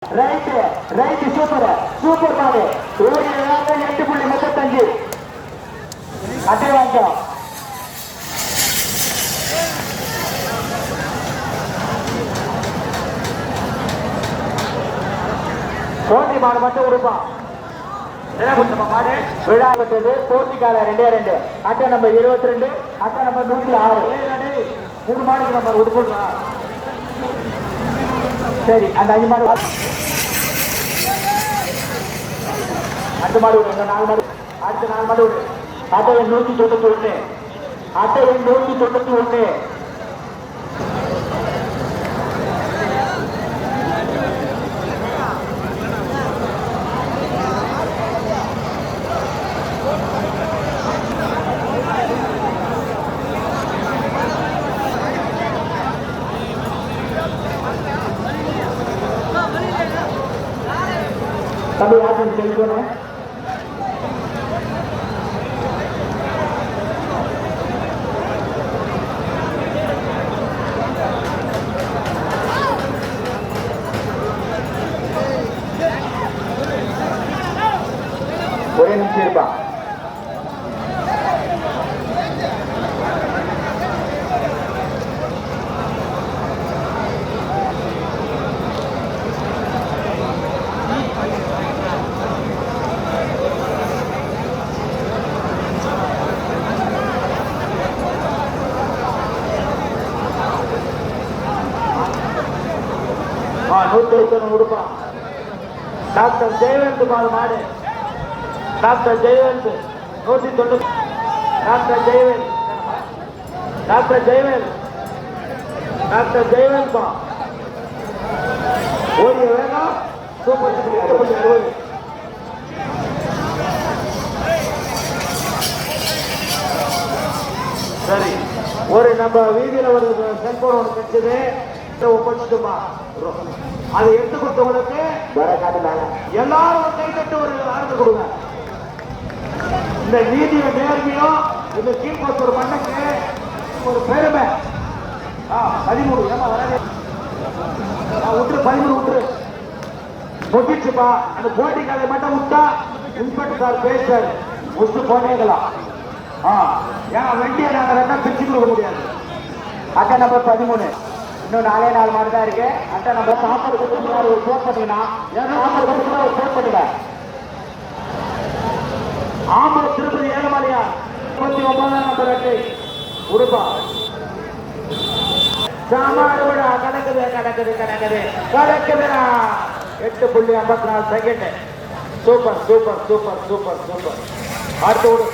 Right right super super மாடு 8.35 அட்டை வாங்க. போட்டி மாடு மட்டும் கொடுப்பான். மாடு விழா பெற்றது போட்டிக்கால 2 அட்டை நம்பர் 22 அட்டை நம்பர் 106 3 மாடுக்கு நம்பர் உடுப்புடுறா. சரி அந்த 5 மாடு அடுத்த மாடு விடு 4 மாடு அடுத்த 4 மாடு விடு. அட்டை 191 அட்டை 191 தம்பி யாரும் தெரிவிக்கணும். ஒரே நிமிஷம் இருப்பா. கொடுப்பான். டாக்டர் ஜெயவந்த் மாடு doctor Jayawant 190 doctor Jayawant doctor Jayawant doctor Jayawant ஓடிய வேகம் சூப்பர் 8.60. சரி ஒரு நம்ம வீதியில ஒரு செல்போன் ஒன்று கிடைச்சது ஒப்படைச்சுமா அதை எடுத்து கொடுத்தவங்களுக்கு எல்லாரும் கை தட்டு ஒரு ஆர்டர் கொடுங்க. இந்த நீதிய நேர்மையும் இந்த கீழ்போட்டு ஒரு மண்ணுக்கு ஒரு பெருமை. 13 ஏமா வராது விட்டுரு 13 விட்டுரு முட்டிச்சுப்பா. அந்த போட்டி கதை மட்டும் விட்டா இன்ஸ்பெக்டர் சார் பேசுறாரு முடிச்சு போனீங்களா. ஏன்னா வண்டியை நாங்கள் ரெண்டா பிரிச்சு கொடுக்க முடியாது. அட்டை நம்பர் 13 இன்னும் 4 மாடு தான் இருக்கு. அட்டை நம்பர் சாப்பாடு கொடுத்து ஒரு போன் பண்ணீங்கன்னா சாப்பாடு கொடுத்து ஒரு போன் பண்ணுங்க. ஆம்பூர் திருப்பதி ஏழுமலையா 29 நம்பர் அட்டை உடுப்பா. சாமாடு விட கடக்குது கடக்குது கடக்குது கடக்குதுடா 8.54 second. Super super super super super. அடுத்து விடு